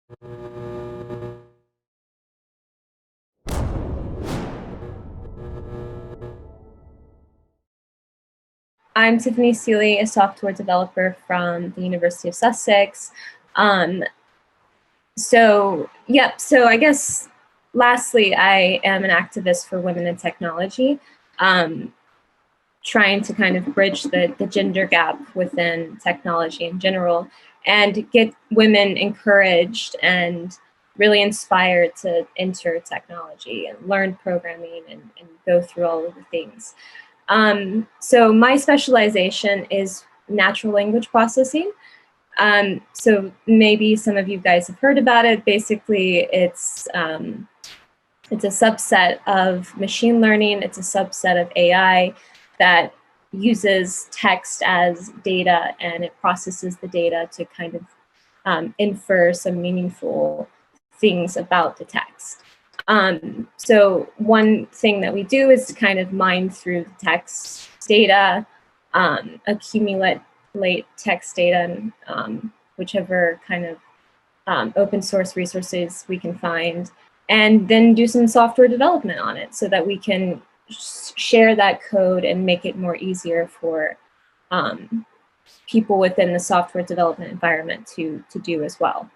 I'm Tiffany Seeley, a software developer from the University of Sussex. So I guess lastly, I am an activist for women in technology, trying to kind of bridge the gender gap within technology in general and get women encouraged and really inspired to enter technology and learn programming and go through all of the things. So my specialization is natural language processing. So maybe some of you guys have heard about it. Basically, it's a subset of machine learning. It's a subset of AI that uses text as data, and it processes the data to kind of infer some meaningful things about the text. So one thing that we do is to kind of mine through the text data, accumulate text data, whichever kind of open source resources we can find, and then do some software development on it so that we can share that code and make it more easier for people within the software development environment to do as well.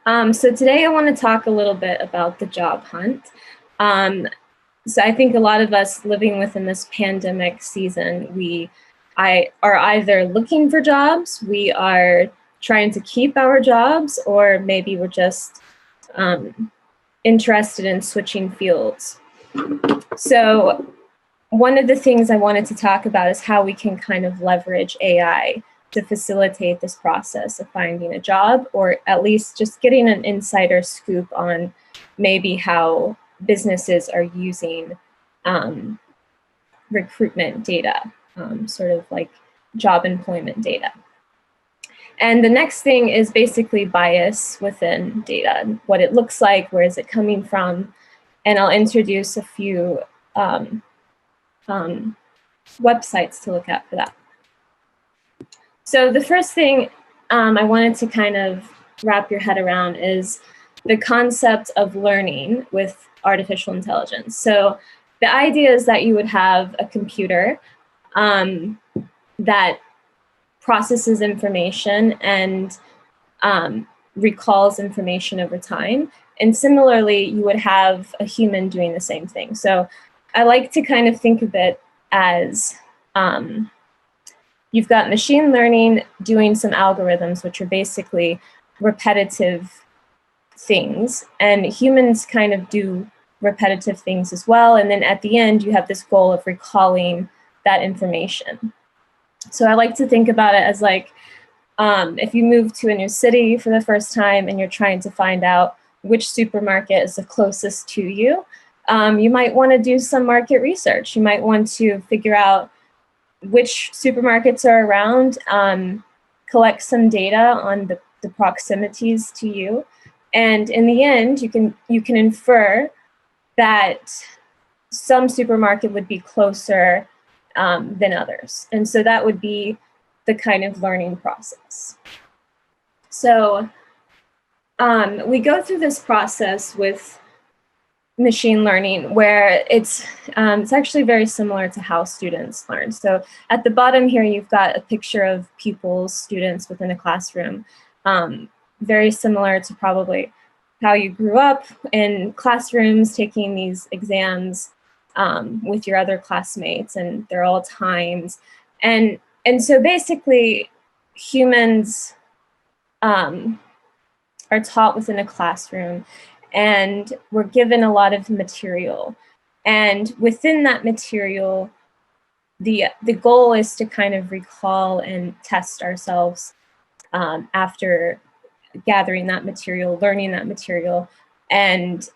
So today I want to talk a little bit about the job hunt. So I think a lot of us living within this pandemic season, are either looking for jobs, we are trying to keep our jobs, or maybe we're just interested in switching fields. So one of the things I wanted to talk about is how we can kind of leverage AI to facilitate this process of finding a job, or at least just getting an insider scoop on maybe how businesses are using recruitment data, sort of like job employment data. And the next thing is basically bias within data, what it looks like, where is it coming from, and I'll introduce a few websites to look at for that. So the first thing I wanted to kind of wrap your head around is the concept of learning with artificial intelligence. So the idea is that you would have a computer that processes information and recalls information over time. And similarly, you would have a human doing the same thing. So I like to kind of think of it as you've got machine learning doing some algorithms, which are basically repetitive things, and humans kind of do repetitive things as well. And then at the end, you have this goal of recalling that information. So I like to think about it as like, if you move to a new city for the first time and you're trying to find out which supermarket is the closest to you, you might want to do some market research. You might want to figure out which supermarkets are around, collect some data on the proximities to you, and in the end, you can infer that some supermarket would be closer than others, and so that would be the kind of learning process. So we go through this process with machine learning, where it's actually very similar to how students learn. So at the bottom here, you've got a picture of pupils, students within a classroom, very similar to probably how you grew up in classrooms taking these exams with your other classmates, and they're all timed. And so basically, humans are taught within a classroom, and we're given a lot of material. And within that material, the goal is to kind of recall and test ourselves after gathering that material, learning that material, and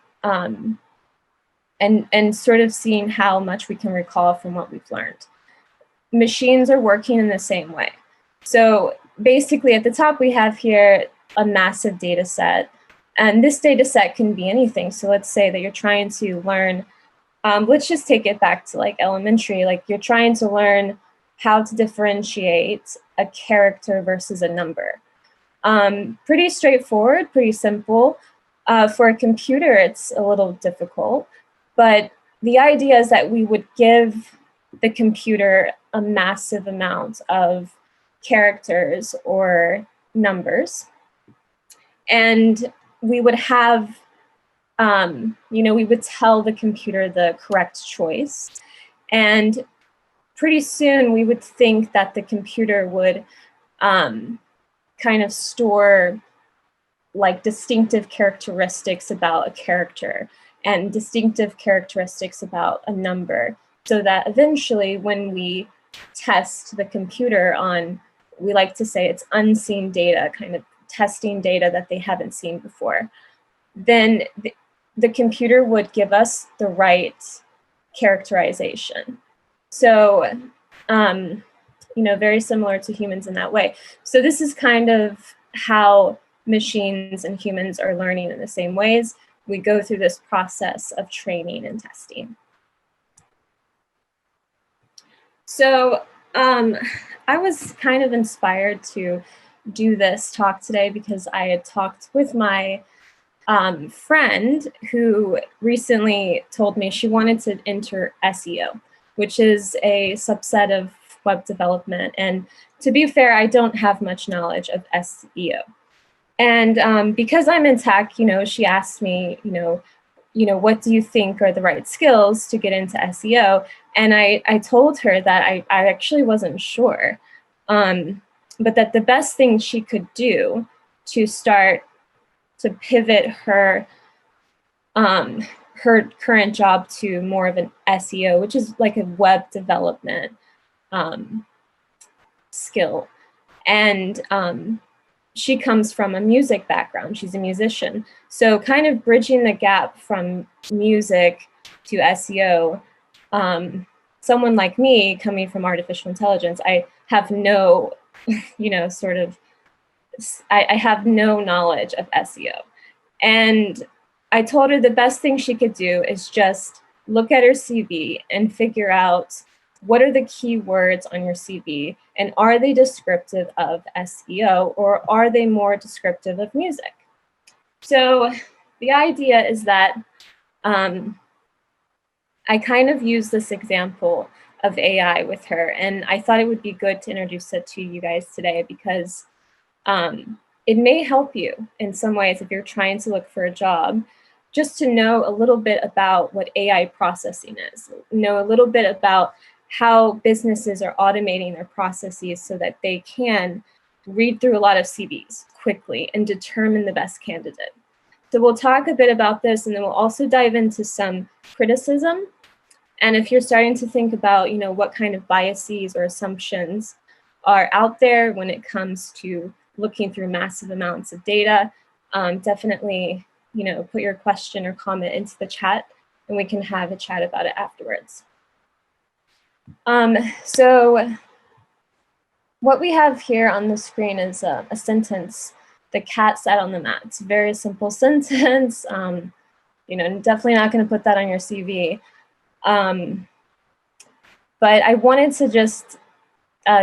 sort of seeing how much we can recall from what we've learned. Machines are working in the same way. So basically, at the top, we have here a massive data set. And this data set can be anything. So let's say that you're trying to learn, let's just take it back to like elementary, like you're trying to learn how to differentiate a character versus a number. Pretty straightforward, pretty simple. For a computer, it's a little difficult, but the idea is that we would give the computer a massive amount of characters or numbers, and we would have, we would tell the computer the correct choice, and pretty soon we would think that the computer would kind of store like distinctive characteristics about a character and distinctive characteristics about a number, so that eventually when we test the computer on, we like to say it's unseen data, kind of testing data that they haven't seen before, then the computer would give us the right characterization. So, very similar to humans in that way. So this is kind of how machines and humans are learning in the same ways. We go through this process of training and testing. So I was kind of inspired to do this talk today because I had talked with my friend who recently told me she wanted to enter SEO, which is a subset of web development. And to be fair, I don't have much knowledge of SEO. And because I'm in tech, she asked me, what do you think are the right skills to get into SEO? And I told her that I actually wasn't sure, but that the best thing she could do to start to pivot her her current job to more of an SEO, which is like a web development skill. And she comes from a music background. She's a musician. So kind of bridging the gap from music to SEO, someone like me coming from artificial intelligence, I have no, I have no knowledge of SEO. And I told her the best thing she could do is just look at her CV and figure out what are the keywords on your CV, and are they descriptive of SEO, or are they more descriptive of music? So the idea is that I kind of use this example of AI with her, and I thought it would be good to introduce it to you guys today because it may help you in some ways if you're trying to look for a job, just to know a little bit about what AI processing is, know a little bit about how businesses are automating their processes so that they can read through a lot of CVs quickly and determine the best candidate. So we'll talk a bit about this, and then we'll also dive into some criticism. And if you're starting to think about, what kind of biases or assumptions are out there when it comes to looking through massive amounts of data, definitely, put your question or comment into the chat, and we can have a chat about it afterwards. So what we have here on the screen is a sentence: the cat sat on the mat. It's a very simple sentence. Definitely not going to put that on your CV. But I wanted to just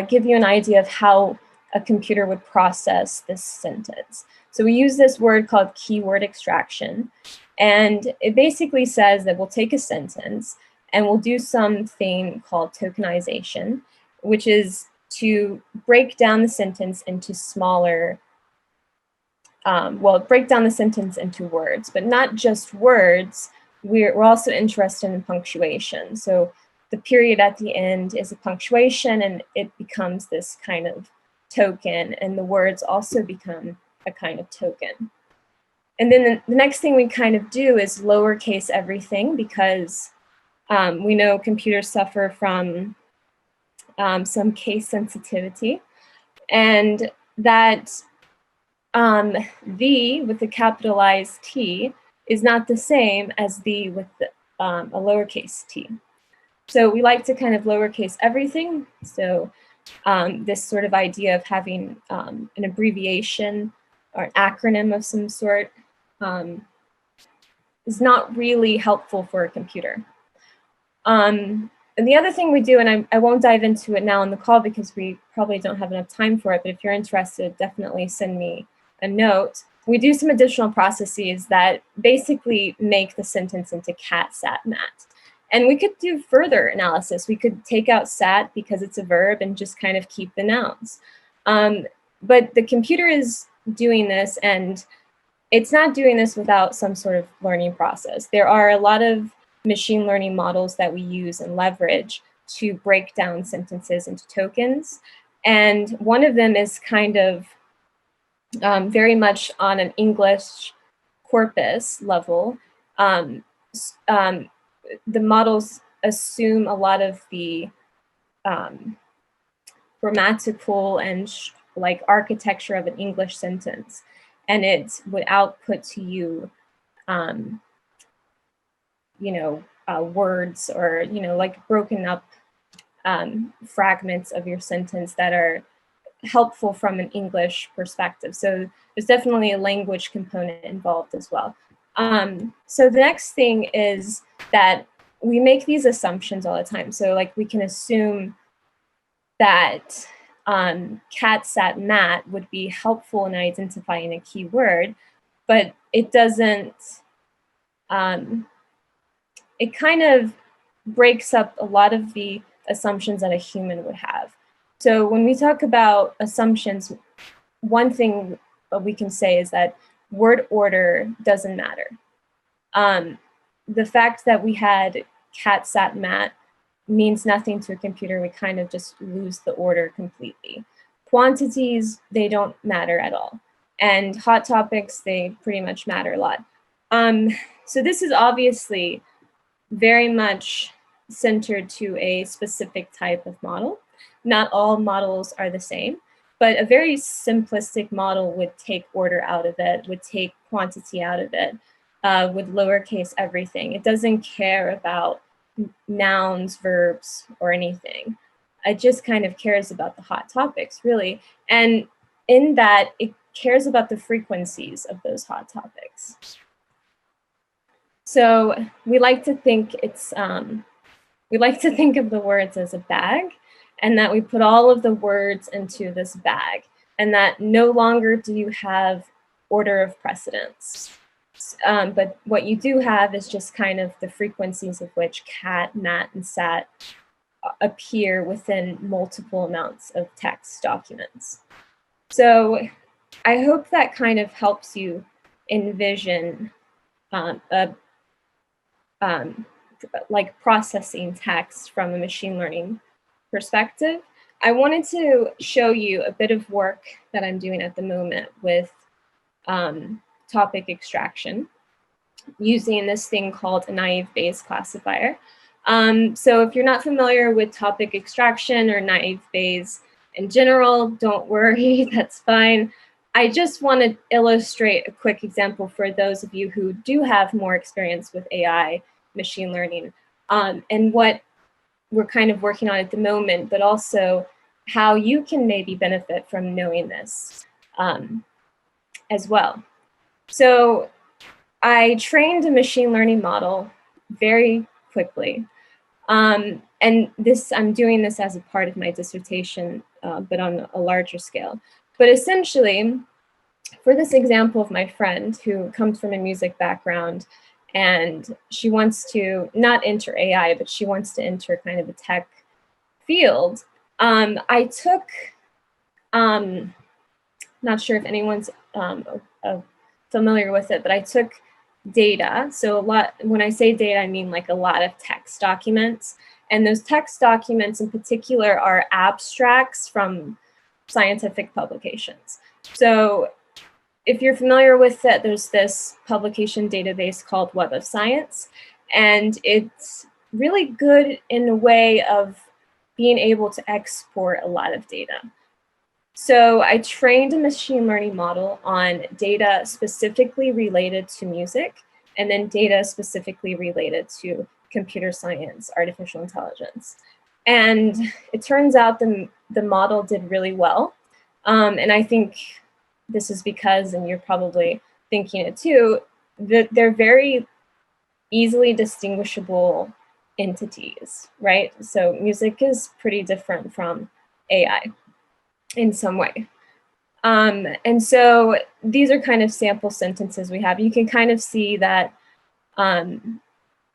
give you an idea of how a computer would process this sentence. So we use this word called keyword extraction. And it basically says that we'll take a sentence and we'll do something called tokenization, which is to break down the sentence into smaller, break down the sentence into words, but not just words. We're also interested in punctuation. So the period at the end is a punctuation, and it becomes this kind of token, and the words also become a kind of token. And then the next thing we kind of do is lowercase everything, because we know computers suffer from some case sensitivity, and that the with the capitalized T is not the same as the with a lowercase t. So we like to kind of lowercase everything. So this sort of idea of having an abbreviation or an acronym of some sort is not really helpful for a computer. And the other thing we do, and I won't dive into it now on the call because we probably don't have enough time for it, but if you're interested, definitely send me a note. We do some additional processes that basically make the sentence into cat, sat, mat. And we could do further analysis. We could take out sat because it's a verb and just kind of keep the nouns. But the computer is doing this, and it's not doing this without some sort of learning process. There are a lot of machine learning models that we use and leverage to break down sentences into tokens. And one of them is kind of very much on an English corpus level. The models assume a lot of the grammatical and like architecture of an English sentence, and it would output to you, words or like broken up fragments of your sentence that are helpful from an English perspective. So there's definitely a language component involved as well. So the next thing is that we make these assumptions all the time. So like we can assume that cat, sat, mat would be helpful in identifying a keyword, but it doesn't, it kind of breaks up a lot of the assumptions that a human would have. So when we talk about assumptions, one thing we can say is that word order doesn't matter. The fact that we had cat, sat, mat means nothing to a computer. We kind of just lose the order completely. Quantities, they don't matter at all. And hot topics, they pretty much matter a lot. So this is obviously very much centered to a specific type of model. Not all models are the same, but a very simplistic model would take order out of it, would take quantity out of it, would lowercase everything. It doesn't care about nouns, verbs, or anything. It just kind of cares about the hot topics, really. And in that, it cares about the frequencies of those hot topics. So we like to think it's, we like to think of the words as a bag, and that we put all of the words into this bag, and that no longer do you have order of precedence. But what you do have is just kind of the frequencies of which cat, mat, and sat appear within multiple amounts of text documents. So I hope that kind of helps you envision like processing text from a machine learning perspective. I wanted to show you a bit of work that I'm doing at the moment with topic extraction using this thing called a naive Bayes classifier. So if you're not familiar with topic extraction or naive Bayes in general, don't worry, that's fine. I just want to illustrate a quick example for those of you who do have more experience with AI, machine learning, and what we're kind of working on at the moment, but also how you can maybe benefit from knowing this as well. So I trained a machine learning model very quickly. And this, I'm doing this as a part of my dissertation, but on a larger scale. But essentially, for this example of my friend who comes from a music background, and she wants to not enter AI, but she wants to enter kind of a tech field, I took, not sure if anyone's familiar with it, but I took data. So when I say data, I mean like a lot of text documents. And those text documents in particular are abstracts from scientific publications. So if you're familiar with it, there's this publication database called Web of Science, and it's really good in a way of being able to export a lot of data. So I trained a machine learning model on data specifically related to music, and then data specifically related to computer science, artificial intelligence. And it turns out the model did really well. And I think this is because, and you're probably thinking it too, that they're very easily distinguishable entities, right? So music is pretty different from AI in some way. And so these are kind of sample sentences we have. You can kind of see that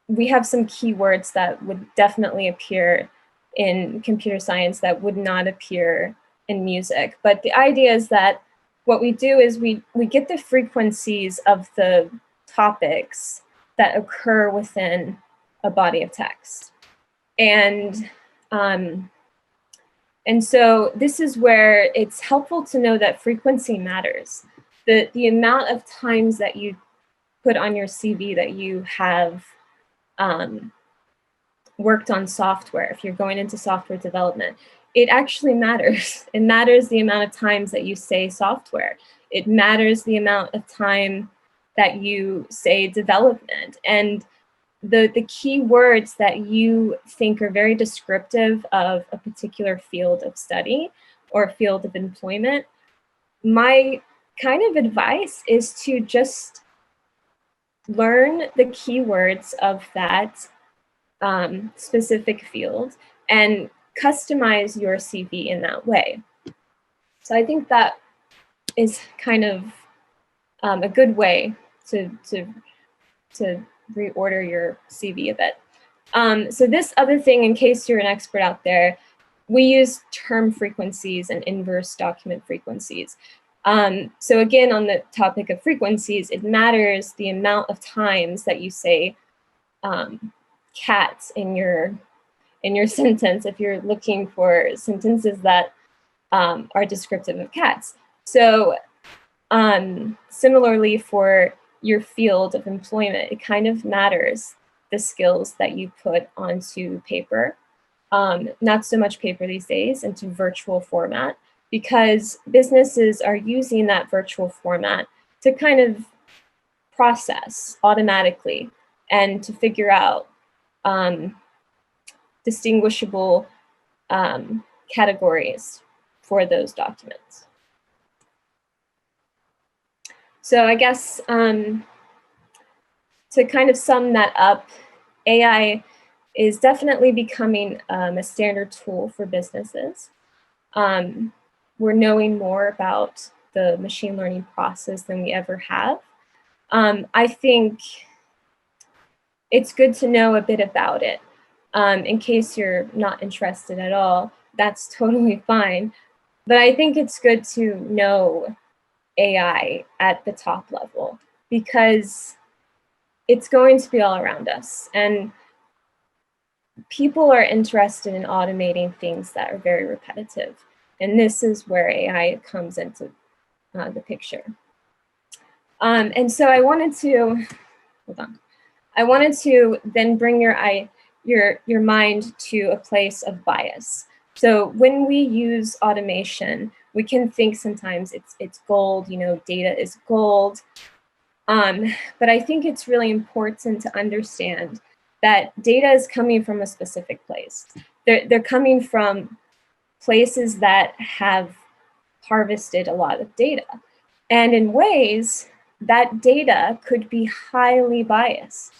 we have some keywords that would definitely appear in computer science that would not appear in music. But the idea is that what we do is we get the frequencies of the topics that occur within a body of text. And so this is where it's helpful to know that frequency matters. The amount of times that you put on your CV that you have worked on software, if you're going into software development, it actually matters. It matters the amount of times that you say software. It matters the amount of time that you say development. And the key words that you think are very descriptive of a particular field of study or field of employment, my kind of advice is to just learn the keywords of that specific field and customize your CV in that way. So I think that is kind of a good way to reorder your CV a bit. So this other thing, in case you're an expert out there, we use term frequencies and inverse document frequencies. So again, on the topic of frequencies, it matters the amount of times that you say cats in your sentence if you're looking for sentences that are descriptive of cats. So similarly for your field of employment, it kind of matters the skills that you put onto paper, not so much paper these days, into virtual format, because businesses are using that virtual format to kind of process automatically and to figure out distinguishable categories for those documents. So I guess to kind of sum that up, AI is definitely becoming a standard tool for businesses. We're knowing more about the machine learning process than we ever have. I think it's good to know a bit about it. In case you're not interested at all, that's totally fine. But I think it's good to know AI at the top level because it's going to be all around us. And people are interested in automating things that are very repetitive. And this is where AI comes into the picture. And so I wanted to, hold on. I wanted to then bring your mind to a place of bias. So when we use automation, we can think sometimes it's gold, you know, data is gold. But I think it's really important to understand that data is coming from a specific place. They're coming from places that have harvested a lot of data. And in ways, that data could be highly biased.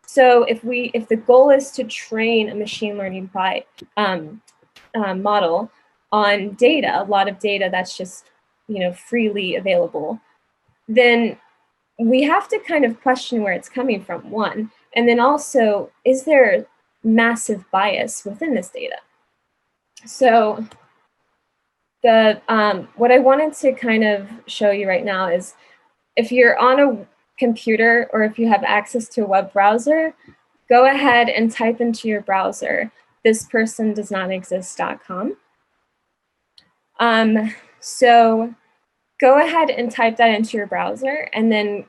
So if the goal is to train a machine learning model on data, a lot of data that's just, you know, freely available, then we have to kind of question where it's coming from, one, and then also, is there massive bias within this data? So what I wanted to kind of show you right now is if you're on a computer or if you have access to a web browser, go ahead and type into your browser thispersondoesnotexist.com. So go ahead and type that into your browser and then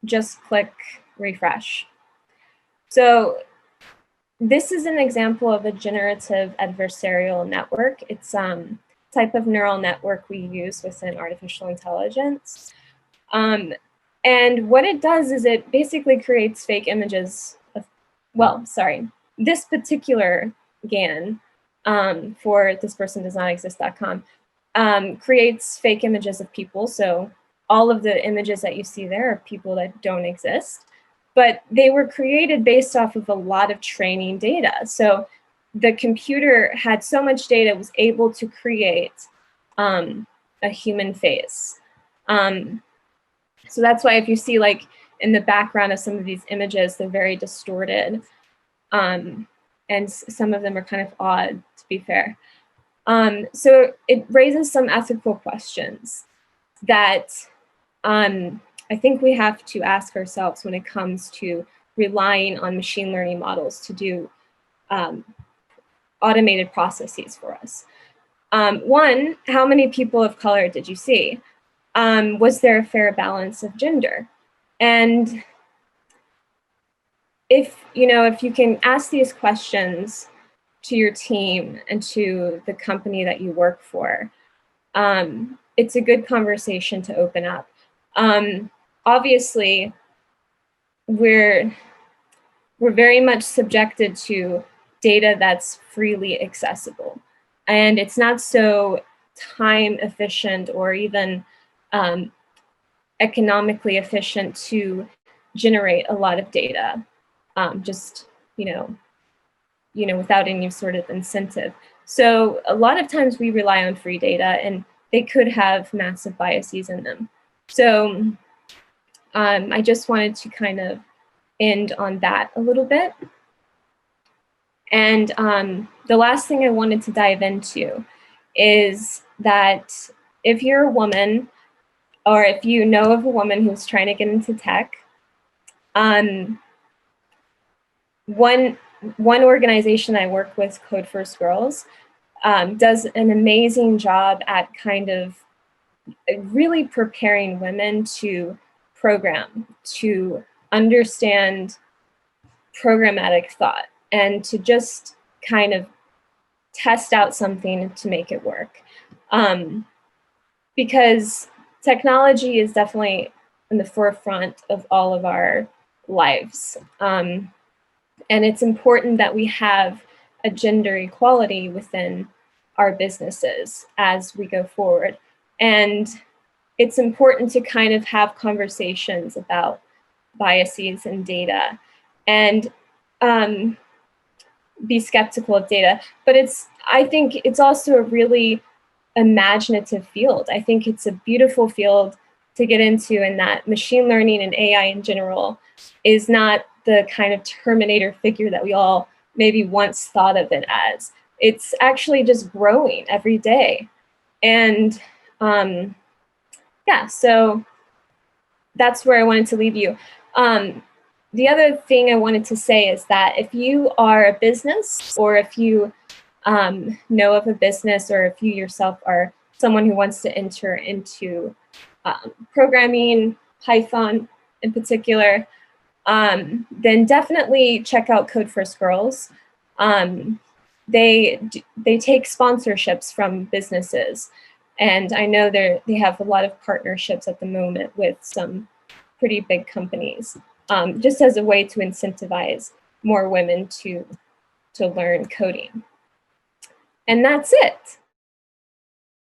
just click refresh. So this is an example of a generative adversarial network. It's a type of neural network we use within artificial intelligence. And what it does is it basically creates fake images of, well, sorry, this particular GAN for thispersondoesnotexist.com creates fake images of people. So all of the images that you see there are people that don't exist. but they were created based off of a lot of training data. So the computer had so much data, it was able to create a human face. So that's why if you see like in the background of some of these images, they're very distorted. And some of them are kind of odd, to be fair. So it raises some ethical questions that I think we have to ask ourselves when it comes to relying on machine learning models to do automated processes for us. One, how many people of color did you see? Was there a fair balance of gender? And if you can ask these questions to your team and to the company that you work for, it's a good conversation to open up. Obviously, we're very much subjected to data that's freely accessible, and it's not so time efficient or even economically efficient to generate a lot of data, just without any sort of incentive. So a lot of times we rely on free data, and they could have massive biases in them. So I just wanted to kind of end on that a little bit. And the last thing I wanted to dive into is that if you're a woman, or if you know of a woman who's trying to get into tech, one organization I work with, Code First Girls, does an amazing job at kind of really preparing women to program, to understand programmatic thought, and to just kind of test out something to make it work. Because technology is definitely in the forefront of all of our lives. And it's important that we have a gender equality within our businesses as we go forward. And it's important to kind of have conversations about biases in data and be skeptical of data. But I think it's also a really imaginative field. I think it's a beautiful field to get into, and that machine learning and AI in general is not the kind of Terminator figure that we all maybe once thought of it as. It's actually just growing every day. And yeah, so that's where I wanted to leave you. The other thing I wanted to say is that if you are a business, or if you know of a business, or if you yourself are someone who wants to enter into programming, Python in particular, then definitely check out Code First Girls. They take sponsorships from businesses, and I know they have a lot of partnerships at the moment with some pretty big companies, just as a way to incentivize more women to learn coding. And that's it.